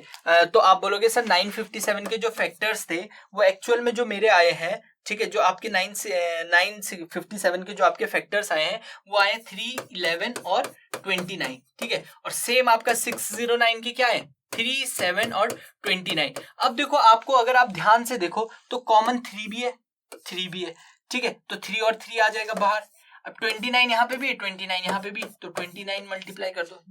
तो आप बोलोगे सर 957 के जो फैक्टर्स थे वो एक्चुअल में जो मेरे आए हैं, ठीक है, जो आपके 957 के जो आपके फैक्टर्स आए हैं वो आए 3 11 और 29। ठीक है, और सेम आपका 609 की क्या है 3 7 और 29। अब देखो आपको अगर आप ध्यान से देखो तो कॉमन 3 भी है, 3 भी है। ठीक है, तो 3 और 3 आ जाएगा बाहर। अब 29 यहाँ पे भी है, 29 यहाँ पे भी, तो 29 मल्टीप्लाई कर दो,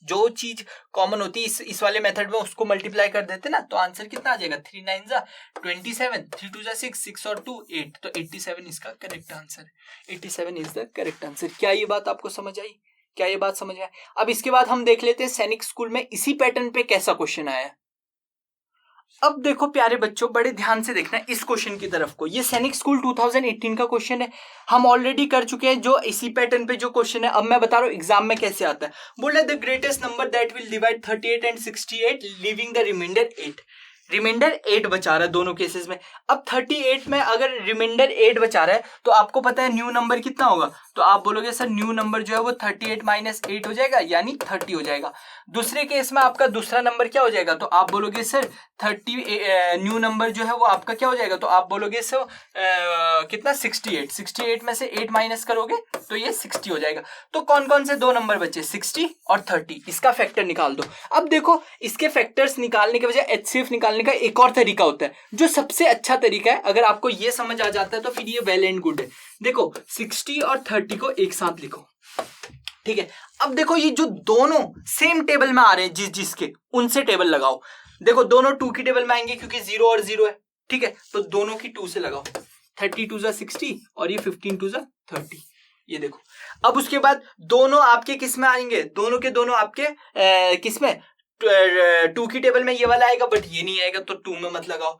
जो चीज कॉमन होती है इस वाले मेथड में उसको मल्टीप्लाई कर देते ना, तो आंसर कितना आ जाएगा 3 9 27, 3 2 6, 6 और 2 8, तो 87 इसका करेक्ट आंसर है। 87 इज द करेक्ट आंसर। क्या ये बात आपको समझ आई, क्या ये बात समझ आई? अब इसके बाद हम देख लेते हैं सैनिक स्कूल में इसी पैटर्न पे कैसा क्वेश्चन आया है। अब देखो प्यारे बच्चों बड़े ध्यान से देखना इस क्वेश्चन की तरफ को, ये सैनिक स्कूल 2018 का क्वेश्चन है, हम ऑलरेडी कर चुके हैं जो इसी पैटर्न पे जो क्वेश्चन है। अब मैं बता रहा हूं एग्जाम में कैसे आता है। बोल रहा है the greatest number that will divide 38 and 68 leaving the remainder 8। Remainder 8 बचा रहा है दोनों केसेस में। अब 38 में अगर रिमाइंडर 8 बचा रहा है तो आपको पता है न्यू नंबर कितना होगा, तो आप बोलोगे सर न्यू नंबर जो है वो 38 माइनस 8 हो जाएगा यानी 30 हो जाएगा। दूसरे केस में आपका दूसरा नंबर क्या हो जाएगा, तो आप बोलोगे सर 30 न्यू नंबर जो है वो आपका क्या हो जाएगा, तो आप बोलोगे सर कितना 68 में से 8 माइनस करोगे तो ये 60 हो जाएगा। तो कौन कौन से दो नंबर बचे, 60 और 30, इसका फैक्टर निकाल दो। अब देखो इसके फैक्टर्स निकालने के बजाय एचसीएफ निकालने का एक और तरीका होता है जो सबसे अच्छा तरीका है। अगर आपको ये समझ आ जाता है तो फिर ये वेल एंड गुड है। देखो 60 और 30 को एक साथ लिखो, ठीक है। अब देखो ये जो दोनों सेम टेबल में आ रहे हैं जिसके उनसे टेबल लगाओ। देखो दोनों 2 की टेबल में आएंगे क्योंकि 0 और 0 है, ठीक है, तो दोनों की 2 से लगाओ। 32 जा 60 और ये 15 जा 30, ये देखो। अब उसके बाद दोनों आपके किस में आएंगे, दोनों के दोनों आपके किस में, 2 की टेबल में ये वाला आएगा बट ये नहीं आएगा तो 2 में मत लगाओ।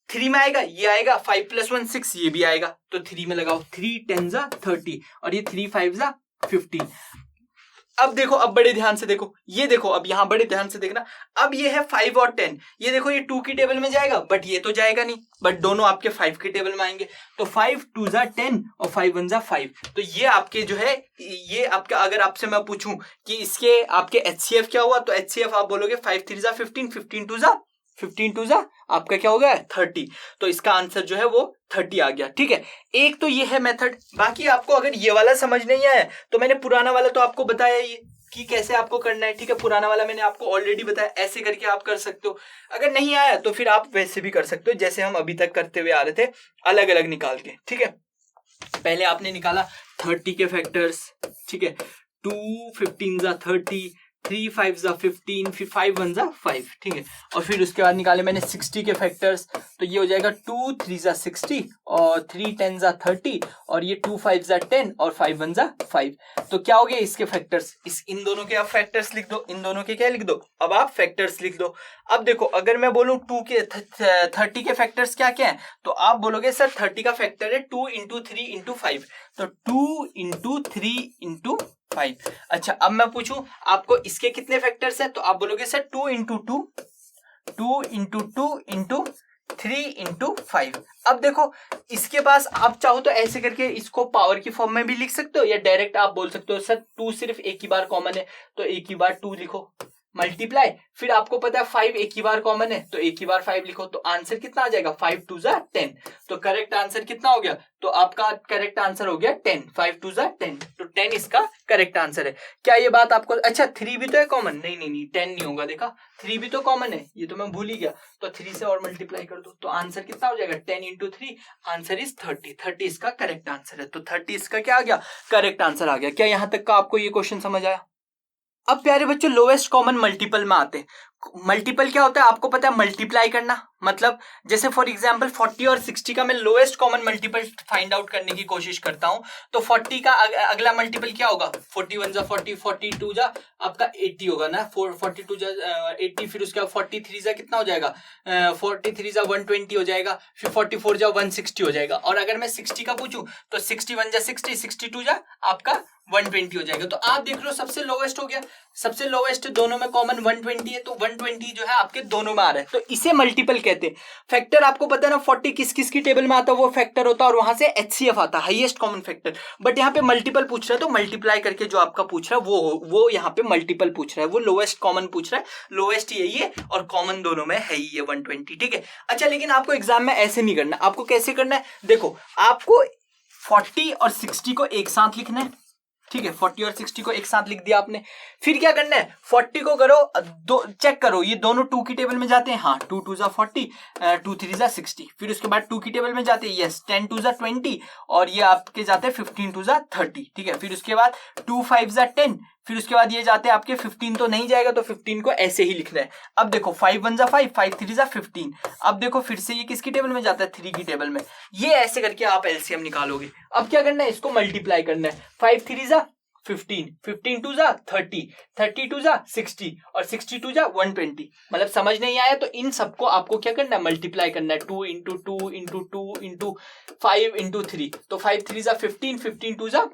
3 में आएगा, ये आएगा 5 + 1 6, ये भी आएगा तो 3 में लगाओ। 3 10 जा 30 और ये 3 5 जा 15। अब देखो, अब बड़े ध्यान से देखो, ये देखो, अब यहां बड़े ध्यान से देखना। अब ये है 5 और 10, ये देखो ये 2 की टेबल में जाएगा बट ये तो जाएगा नहीं, बट दोनों आपके 5 की टेबल में आएंगे। तो 5 2 जा 10 और 5 1 जा 5। तो ये आपके जो है, ये आपका, अगर आपसे मैं पूछूं कि इसके आपके एचसीएफ क्या हुआ, तो एचसीएफ आप बोलोगे 5 3 जा 15, 15 2 जा आपका क्या हो गया 30। तो इसका आंसर जो है वो 30 आ गया, ठीक है। एक तो ये है मेथड। बाकी आपको अगर ये वाला समझ नहीं आया तो मैंने पुराना वाला तो आपको बताया ही कि कैसे आपको करना है, ठीक है। पुराना वाला मैंने आपको ऑलरेडी बताया, ऐसे करके आप कर सकते हो। अगर नहीं आया तो फिर आप वैसे भी कर सकते हो जैसे हम अभी तक करते हुए आ रहे थे, अलग अलग निकाल के, ठीक है। पहले आपने निकाला 30 के फैक्टर्स, ठीक है। 2 15 जा 30, 3 5 जा 15, फिर 5 1 जा 5, ठीक है। और फिर उसके बाद निकाले मैंने 60 के फैक्टर्स, तो ये हो जाएगा 2 3 जा 60 और 3 10 जा 30 और ये 2 5 जा 10 और 5 1 जा 5। तो क्या हो गया इसके फैक्टर्स, इन दोनों के आप फैक्टर्स लिख दो, इन दोनों के क्या लिख दो, अब आप फैक्टर्स लिख दो। अब देखो अगर मैं बोलूं 30 के फैक्टर्स क्या क्या है, तो आप बोलोगे सर 30 का फैक्टर है 2 × 3 × 5, तो 2 × 3 × 5। अच्छा अब मैं पूछूं आपको इसके कितने फैक्टर्स हैं, तो आप बोलोगे सर 2 × 2 2 × 2 × 3 × 5। अब देखो इसके पास आप चाहो तो ऐसे करके इसको पावर की फॉर्म में भी लिख सकते हो, या डायरेक्ट आप बोल सकते हो सर 2 सिर्फ एक ही बार कॉमन है तो एक ही बार 2 लिखो, मल्टीप्लाई, फिर आपको पता है 5 एक ही बार कॉमन है तो एक ही बार 5 लिखो। तो आंसर कितना आ जाएगा, 5 2 जा 10। तो करेक्ट आंसर कितना हो गया, तो आपका करेक्ट आंसर हो गया 10, 5 2 जा 10, तो 10 इसका करेक्ट आंसर है। क्या ये बात आपको, अच्छा 3 भी तो है कॉमन, नहीं 10 नहीं होगा, देखा 3 भी तो कॉमन है, ये तो मैं भूल ही गया, तो 3 से और मल्टीप्लाई कर दो तो आंसर कितना हो जाएगा 10 × 3, आंसर इज 30 इसका करेक्ट आंसर है। तो 30 इसका क्या आ गया, करेक्ट आंसर आ गया। क्या यहां तक का आपको ये क्वेश्चन समझ आया। अब प्यारे बच्चों लोएस्ट कॉमन मल्टीपल में आते हैं। मल्टीपल क्या होता है आपको पता है, मल्टीप्लाई करना, मतलब जैसे फॉर एग्जांपल 40 और 60 का मैं lowest common multiple find out करने की कोशिश करता हूं, तो 40 का अगला मल्टीपल क्या होगा, 41 जा 40, 42 जा आपका 80 होगा ना, 42 जा 80, फिर उसके बाद 43 जा कितना हो जाएगा, 43 जा 120 हो जाएगा, फिर 44 जा 160 हो जाएगा। और अगर मैं 60 का पूछूं तो 61 जा 60, 62 जा आपका 120 हो जाएगा। तो आप देख लो सबसे लोवेस्ट हो गया, सबसे लोवेस्ट दोनों में कॉमन 120 है, तो 120 जो है आपके दोनों में आ रहा है, तो इसे मल्टीपल कहते हैं। फैक्टर आपको पता है ना 40 किस किस की टेबल में आता है, वो फैक्टर होता है और वहां से एचसीएफ आता है, हाईएस्ट कॉमन फैक्टर। बट यहाँ पे मल्टीपल पूछ रहा है तो मल्टीप्लाई करके जो आपका पूछ रहा है वो यहाँ पे मल्टीपल पूछ रहा है, वो लोवेस्ट कॉमन पूछ रहा है, लोवेस्ट यही है और कॉमन दोनों में है ही है 120, ठीक है। अच्छा लेकिन आपको एग्जाम में ऐसे नहीं करना, आपको कैसे करना है, देखो आपको 40 और 60 को एक साथ लिखना है, ठीक है। 40 और 60 को एक साथ लिख दिया आपने, फिर क्या करना है 40 को करो चेक करो ये दोनों 2 की टेबल में जाते हैं, हाँ 2 2 जा 40, 2 3 जा 60, फिर उसके बाद 2 की टेबल में जाते हैं, यस 10 2 जा 20 और ये आपके जाते हैं 15 2 जा 30, ठीक है। फिर उसके बाद 2 5 जा 10, फिर उसके बाद ये जाते हैं आपके 15 तो नहीं जाएगा तो 15 को ऐसे ही लिखना है। अब देखो 5 1 जा 5, 5 3 जा 15, अब देखो फिर से ये किसकी टेबल में जाता है 3 की टेबल में, ये ऐसे करके आप एलसीएम निकालोगे। अब क्या करना है इसको मल्टीप्लाई करना है, 5 3 जा 15, 15 2 जा 30, 30 2 जा 60 और 62 जा 120। मतलब समझ नहीं आया तो इन सबको आपको क्या करना है मल्टीप्लाई करना है, 2 × 2 × 2 × 5 × 3, तो 5 3 जा 15, 15 2 जा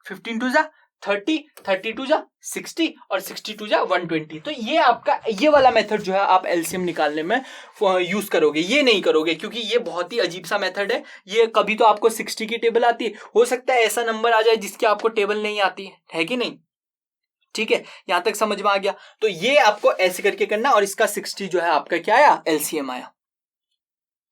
15 2 जा 30, 32 जा 60 और 62 जा 120। तो ये आपका ये वाला मेथड जो है आप एलसीएम निकालने में यूज करोगे, ये नहीं करोगे क्योंकि ये बहुत ही अजीब सा मेथड है। ये कभी तो आपको 60 की टेबल आती है, हो सकता है ऐसा नंबर आ जाए जिसकी आपको टेबल नहीं आती है कि नहीं। ठीक है, यहां तक समझ में आ गया। तो ये आपको ऐसे करके करना और इसका 60 जो है आपका क्या आया, एलसीएम आया।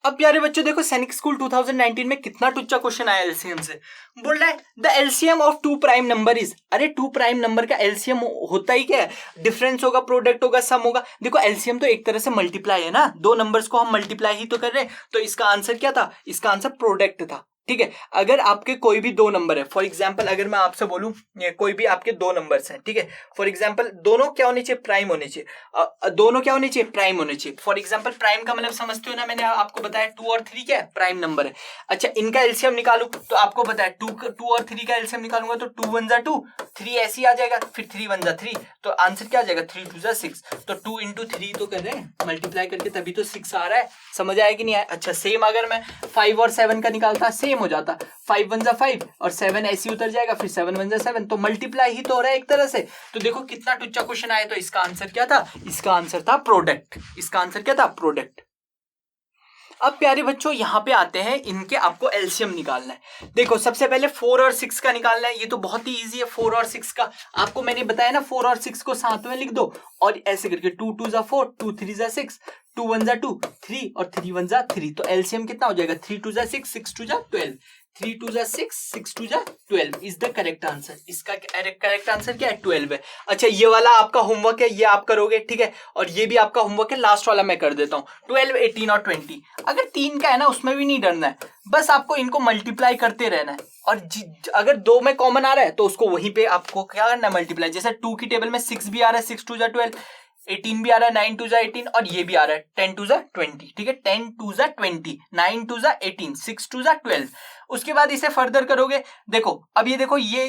अब प्यारे बच्चों देखो सैनिक स्कूल 2019 में कितना टुच्चा क्वेश्चन आया एलसीएम से। बोल रहा है the LCM of two prime number is, अरे टू प्राइम नंबर का एलसीएम होता ही क्या है, डिफरेंस होगा, प्रोडक्ट होगा, सम होगा। देखो एलसीएम तो एक तरह से मल्टीप्लाई है ना, दो नंबर्स को हम मल्टीप्लाई ही तो कर रहे हैं। तो इसका आंसर क्या था, इसका आंसर प्रोडक्ट था। ठीक है, अगर आपके कोई भी दो नंबर है, फॉर एग्जाम्पल अगर मैं आपसे बोलूं कोई भी आपके दो नंबर्स हैं, ठीक है, फॉर एग्जाम्पल दोनों क्या होने चाहिए, प्राइम होने चाहिए, दोनों क्या होने चाहिए, प्राइम होने चाहिए। फॉर एग्जाम्पल प्राइम का मतलब समझते हो ना, मैंने आपको बताया 2 और 3 क्या है, प्राइम नंबर है। अच्छा इनका एलसीएम निकालू तो आपको बताया 2 और 3 का एलसीएम निकालूंगा तो 2 1 जा 2, 3 ऐसे ही आ जाएगा, फिर 3 1 जा 3, तो आंसर क्या आ जाएगा, 3 2 जा 6। तो 2 इंटू 3 तो कर रहे हैं मल्टीप्लाई करके, तभी तो 6 आ रहा है। समझ आया कि नहीं आया। अच्छा सेम अगर मैं 5 और 7 का निकालता, सेम हो जाता, 5 1 जा 5 और 7 ऐसे ही उतर जाएगा, फिर 7 1 जा 7, तो मल्टीप्लाई ही तो हो रहा है एक तरह से। तो देखो कितना टुच्चा क्वेश्चन आया। तो इसका आंसर क्या था, इसका आंसर था प्रोडक्ट। इसका आंसर क्या था, प्रोडक्ट। अब प्यारे बच्चों यहां पे आते हैं, इनके आपको एलसीएम निकालना है। देखो सबसे पहले 4 और 6 का निकालना है, ये तो बहुत ही इजी है। 4 और 6 का आपको मैंने बताया ना, 4 और 6 को साथ में लिख दो और ऐसे करके 2 2 जा 4, 2 3 जा 6, 2 1 जा 2, 3 और 3 1 जा 3। तो एलसीएम कितना हो जाएगा, 3 2 जा 6, 6 2 जा 12, 3 2 जा 6, 6 2 जा 12 इज द करेक्ट आंसर। इसका करेक्ट आंसर क्या है, 12 है। अच्छा ये वाला आपका होमवर्क है, ये आप करोगे, ठीक है, और ये भी आपका होमवर्क है। लास्ट वाला मैं कर देता हूँ, 12 18 और 20। अगर 3 का है ना उसमें भी नहीं डरना है, बस आपको इनको मल्टीप्लाई करते रहना है। और अगर 2 में कॉमन आ रहा है तो उसको वहीं पे आपको क्या करना है, मल्टीप्लाई। जैसे 2 की टेबल में 6 भी आ रहा है, 6 2 जा 12, 18 भी आ रहा है, 9 2 जा 18, और ये भी आ रहा है 10 2 जा 20। ठीक है, 10 2 जा 20, 9 2 जा 18, 6 2 जा 12। उसके बाद इसे फर्दर करोगे, देखो अब ये देखो, ये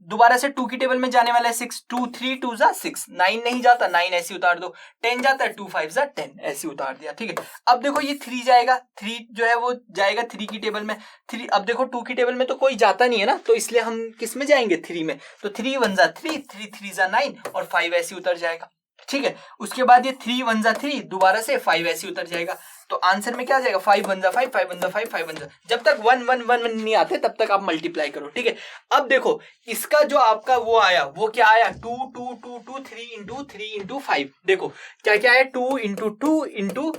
दोबारा से 2 की टेबल में जाने वाला है 6, 2 3 2 जा 6, 9 नहीं जाता, 9 ऐसे उतार दो, 10 जाता है, 2 5 जा 10 ऐसे उतार दिया। ठीक है, अब देखो ये 3 जाएगा, 3 जो है वो जाएगा 3 की टेबल में, 3 अब देखो 2 की टेबल में तो कोई जाता नहीं है ना, तो इसलिए हम किस में जाएंगे, 3 में। तो 3 1 जा 3, 3 3 जा 9 और 5 ऐसे उतर जाएगा। ठीक है, उसके बाद ये 3 1 जा 3, दोबारा से 5 ऐसे उतर जाएगा। तो आंसर में क्या आ जाएगा, 5 1 जा 5, 5 1 जा 5, 5 1 जा, जब तक 1 1 1 1 नहीं आते तब तक आप मल्टीप्लाई करो। ठीक है, अब देखो इसका जो आपका वो आया, वो क्या आया, 2 2 2 2 3 इंटू 3 इंटू 5। देखो क्या क्या है, 2 into 2 into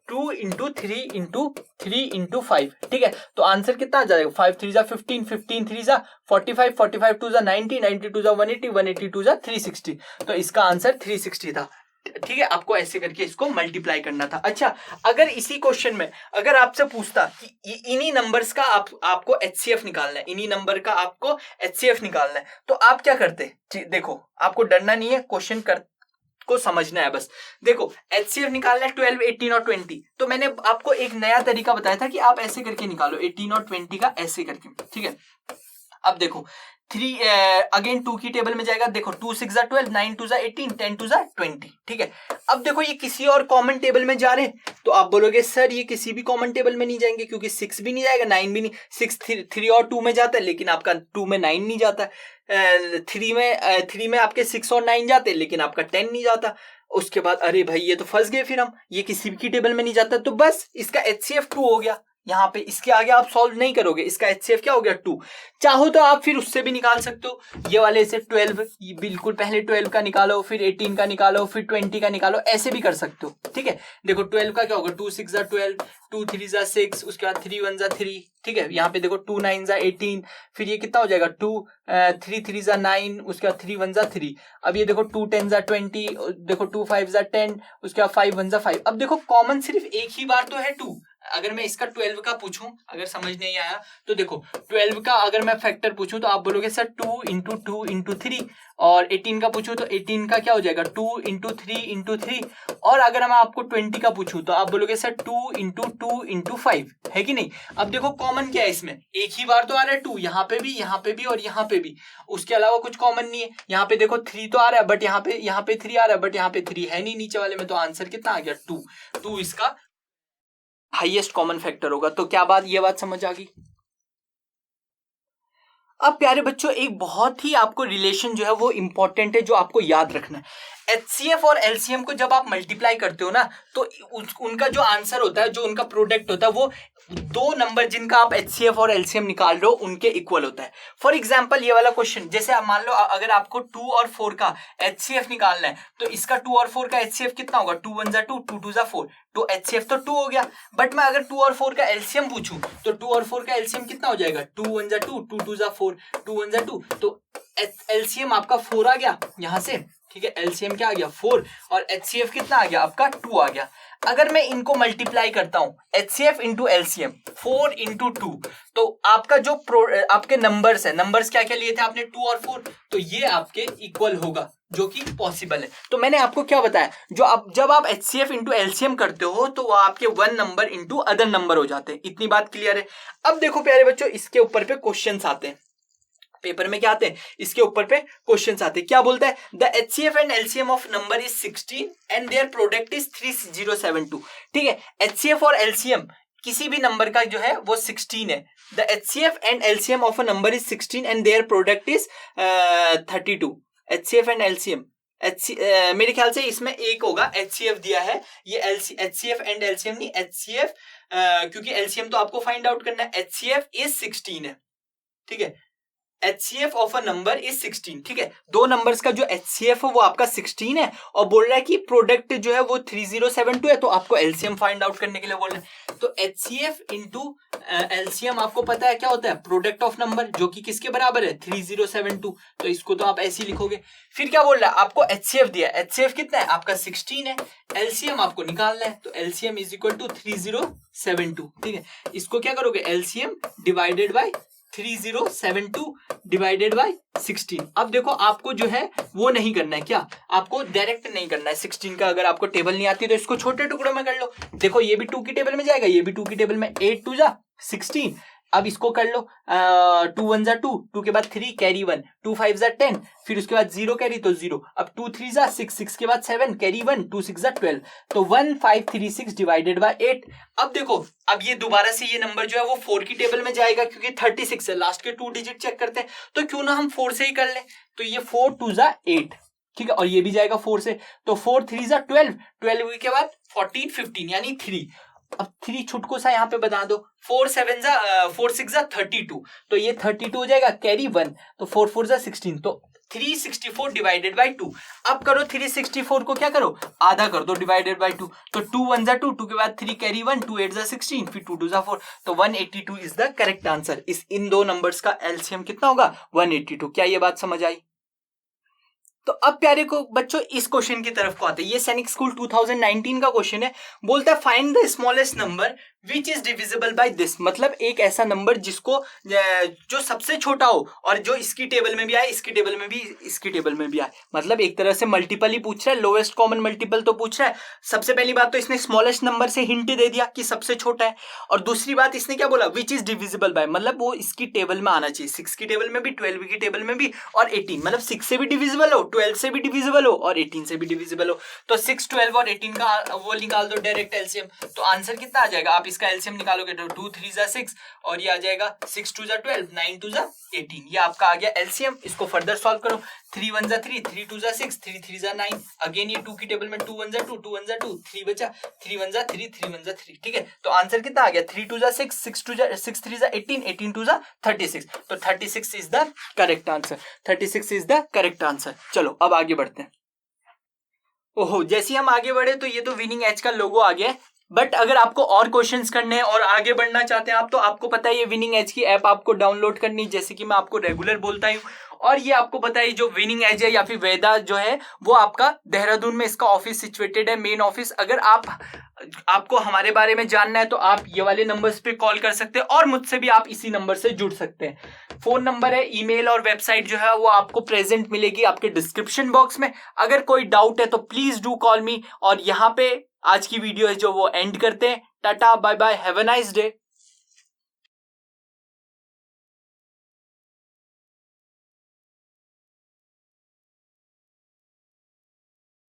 2 into 3 into 3 into 5। ठीक है, तो आंसर कितना आ जाएगा, 5 3 जा 15, 15 3 जा 45, 45 2 जा 90, 90 2 जा 180, 180 2 जा 360। तो इसका आंसर 360 था। ठीक है, आपको ऐसे करके इसको मल्टीप्लाई करना था। अच्छा अगर इसी क्वेश्चन में अगर आपसे पूछता कि इन्हीं नंबर्स का आपको एचसीएफ निकालना है, इन्हीं नंबर का आपको एचसीएफ निकालना है, तो आप क्या करते। देखो आपको डरना नहीं है, क्वेश्चन को समझना है बस। देखो एचसीएफ निकालना है 12 18 और 20, तो मैंने आपको एक नया तरीका बताया था कि आप ऐसे करके निकालो 18 और 20 का ऐसे करके। ठीक है, अब देखो 3 अगेन 2 की टेबल में जाएगा, देखो 2 6 जा 12, 9 2 जा 18, 10 2 जा 20। ठीक है, अब देखो ये किसी और कॉमन टेबल में जा रहे हैं, तो आप बोलोगे सर ये किसी भी कॉमन टेबल में नहीं जाएंगे, क्योंकि 6 भी नहीं जाएगा, 9 भी नहीं, 6 3 और 2 में जाता है, लेकिन आपका 2 में 9 नहीं जाता, 3 में आपके 6 और 9 जाते हैं, लेकिन आपका 10 नहीं जाता। उसके बाद अरे भाई ये तो फंस गए, फिर हम ये किसी की टेबल में नहीं जाता, तो बस इसका एचसीएफ 2 हो गया। यहाँ पे इसके आगे आप सॉल्व नहीं करोगे, इसका एचसीएफ क्या हो गया, 2। चाहो तो आप फिर उससे भी निकाल सकते हो, ये वाले से 12, बिल्कुल पहले 12 का निकालो, फिर 18 का निकालो, फिर 20 का निकालो, ऐसे भी कर सकते हो। ठीक है, देखो 12 का क्या होगा, 2 6 जा 12, 2 3 जा 6, उसके बाद 3 1 जा 3। ठीक है, यहाँ पे देखो 2 9 जा 18, फिर ये कितना हो जाएगा, 2 3 3 जा 9, उसके बाद 3 1 जा 3। अब ये देखो 2 10 जा 20, देखो 2 5 जा 10, उसके बाद 5 1 जा 5। अब देखो कॉमन सिर्फ एक ही बार तो है 2। अगर मैं इसका 12 का पूछूं, अगर समझ नहीं आया तो देखो 12 का अगर मैं फैक्टर पूछूं तो आप बोलोगे सर 2 इंटू 2 इंटू 3, और 18 का पूछूं तो 18 का क्या हो जाएगा, 2 इंटू 3 इंटू 3, और अगर मैं आपको 20 का पूछूं तो आप बोलोगे सर 2 इंटू 2 इंटू 5, है कि नहीं। अब देखो कॉमन क्या है इसमें, एक ही बार तो आ रहा है 2, यहाँ पे भी, यहाँ पे भी और यहाँ पे भी, उसके अलावा कुछ कॉमन नहीं है। यहाँ पे देखो 3 तो आ रहा है, बट यहाँ पे 3 आ रहा है, बट यहाँ पे 3 है नहीं नीचे वाले में, तो आंसर कितना आ गया, 2 इसका हाईएस्ट कॉमन फैक्टर होगा। तो क्या बात, ये बात समझ आ गई। अब प्यारे बच्चों एक बहुत ही आपको रिलेशन जो है वो इंपॉर्टेंट है जो आपको याद रखना है। HCF और LCM को जब आप मल्टीप्लाई करते हो ना तो उनका जो आंसर होता है, जो उनका प्रोडक्ट होता है, वो दो नंबर जिनका आप HCF और LCM निकाल रहे हो उनके इक्वल होता है। फॉर एग्जांपल ये वाला क्वेश्चन, जैसे आप मान लो अगर आपको 2 और 4 का HCF निकालना है तो इसका 2 और 4 का HCF कितना होगा? 2 1 जा 2, 2 2 जा 4, तो HCF तो 2 हो गया। बट मैं अगर 2 और 4 का LCM पूछूं तो 2 और 4 का LCM कितना हो जाएगा? 2 1 जा 2, 2 2 जा 4, 2 1 जा 2, तो LCM आपका 4 आ गया यहां से, ठीक है। LCM क्या आ गया? 4, और HCF कितना आ गया? आपका 2 आ गया। अगर मैं इनको मल्टीप्लाई करता हूं HCF इंटू LCM 4 इंटू 2, तो आपका जो आपके नंबर्स है, नंबर्स क्या क्या लिए थे आपने? 2 और 4, तो ये आपके इक्वल होगा, जो कि पॉसिबल है। तो मैंने आपको क्या बताया, जब आप HCF इंटू LCM करते हो तो वो आपके one number into other number हो जाते हैं। इतनी बात क्लियर है। अब देखो प्यारे बच्चों, इसके ऊपर पे क्वेश्चंस आते हैं, पेपर में क्या आते हैं, इसके ऊपर पे क्वेश्चंस आते हैं। क्या बोलता है? The HCF and LCM of number is 16 and their product is 3072। ठीक है, HCF और LCM किसी भी नंबर का जो है वो 16 है। The HCF and LCM of a number is 16 and their product is 32। HCF and LCM, मेरे ख्याल से इसमें एक होगा, HCF दिया है, ये HCF एंड LCM नहीं, HCF क्योंकि LCM तो आपको फाइंड आउट करना है। HCF इज 16 है, ठीक है। HCF of a number is 16, ठीक है। दो नंबर्स का जो HCF है वो आपका 16 है, और बोल रहा है कि प्रोडक्ट जो है वो 3072 है, तो आपको LCM फाइंड आउट करने के लिए बोल रहा है। तो HCF इंटू LCM आपको पता है क्या होता है? प्रोडक्ट ऑफ नंबर, जो कि किसके बराबर है? 3072। तो इसको तो आप ऐसे ही लिखोगे। फिर क्या बोल रहा है? आपको HCF दिया है, HCF कितना है? आपका 16 है। LCM आपको निकालना है, तो LCM इज इक्वल टू 3072, ठीक है। इसको क्या करोगे? LCM divided by 3072 divided by 16। अब देखो आपको जो है वो नहीं करना है, क्या आपको डायरेक्ट नहीं करना है। 16 का अगर आपको टेबल नहीं आती तो इसको छोटे टुकड़ों में कर लो। देखो ये भी 2 की टेबल में जाएगा, ये भी 2 की टेबल में। 8 2 जा 16। अब इसको कर लो 2 1 जा 2, 2 के बाद 3 कैरी 1, 2 5 जा 10, फिर उसके बाद 0 कैरी तो 0। अब 2 3 जा 6, 6 के बाद 7 कैरी 1, 2 6 जा 12, तो 1536 डिवाइडेड बाय 8। अब देखो, अब ये दोबारा से ये नंबर जो है वो 4 की टेबल में जाएगा, क्योंकि 36 है, लास्ट के 2 डिजिट चेक करते हैं, तो क्यों ना हम 4 से ही कर ले। तो ये 4 2 जा 8, ठीक है, और ये भी जाएगा 4 से, तो 4 3 जा 12, 12 के बाद 14 15 यानी 3। अब 3 छुटको सा यहाँ पे बता दो। 4 6 जा 32, तो ये 32 हो जाएगा, कैरी 1, तो 4 4 जा 16, तो 364 डिवाइडेड बाय 2। अब करो 364 को क्या करो? आधा कर दो डिवाइडेड बाय 2, तो 2 1 जा 2, 2 के बाद 3 कैरी 1, 2 8 जा 16, फिर 2 2 जा 4, तो 182 इज द करेक्ट आंसर। इन दो नंबर्स का एलसीएम कितना होगा? 182। क्या ये बात समझ आई? तो अब प्यारे को बच्चों इस क्वेश्चन की तरफ को आते हैं। ये सैनिक स्कूल 2019 का क्वेश्चन है। बोलता है find the smallest number which is divisible by this. मतलब एक ऐसा नंबर जिसको जो सबसे छोटा हो और जो इसकी टेबल में भी आए, इसकी टेबल में भी, इसकी टेबल में भी आए। मतलब एक तरह से मल्टीपल ही पूछ रहा है, लोएस्ट कॉमन मल्टीपल तो पूछ रहा है। सबसे पहली बात तो इसने स्मॉलेस्ट नंबर से हिंट दे दिया कि सबसे छोटा है, और दूसरी बात इसने क्या बोला? विच इज डिविजिबल बाय, मतलब वो इसकी टेबल में आना चाहिए। 6 की टेबल में भी, 12 की टेबल में भी, और 18, मतलब 6 से भी डिविजिबल हो, 12 से भी डिविजिबल हो, और 18 से भी डिविजिबल हो। तो 6 12 और 18 का वो निकाल दो डायरेक्ट एलसीएम, तो आंसर कितना आ जाएगा? आप इसका एलसीएम निकालोगे तो 2 3 जा 6, और ये आ जाएगा 6 2 जा 12, 9 2 जा 18। ये आपका आ गया एलसीएम। इसको फर्दर सॉल्व करो। 3 1 जा 3, 3 2 जा 6, 3 3 जा 9। अगेन ये 2 की टेबल में 2 1 जा 2, 2 1 जा 2, 3 बचा, 3 1 जा 3, 3 1 जा 3, ठीक है। तो आंसर कितना आ गया? 3 2 जा 6, 6 2 जा 6 3 जा 18, 18 2 जा 36। तो 36 is the correct answer. 36 is the correct answer. चलो अब आगे बढ़ते हैं। ओहो, जैसे ही हम आगे बढ़े तो ये तो विनिंग एज का लोगो आ गया। बट अगर आपको और क्वेश्चंस करने हैं और आगे बढ़ना चाहते हैं आप, तो आपको पता है ये विनिंग एज की ऐप आपको डाउनलोड करनी, जैसे कि मैं आपको रेगुलर बोलता हूँ। और ये आपको पता है जो विनिंग एज है या फिर वेदा जो है वो आपका देहरादून में इसका ऑफिस सिचुएटेड है, मेन ऑफिस। अगर आपको हमारे बारे में जानना है तो आप ये वाले नंबर्स पे कॉल कर सकते हैं, और मुझसे भी आप इसी नंबर से जुड़ सकते हैं। फोन नंबर है, ईमेल और वेबसाइट जो है वो आपको प्रेजेंट मिलेगी आपके डिस्क्रिप्शन बॉक्स में। अगर कोई डाउट है तो प्लीज डू कॉल मी। और यहाँ पे आज की वीडियो है जो वो एंड करते हैं। Tata bye bye, have a nice day.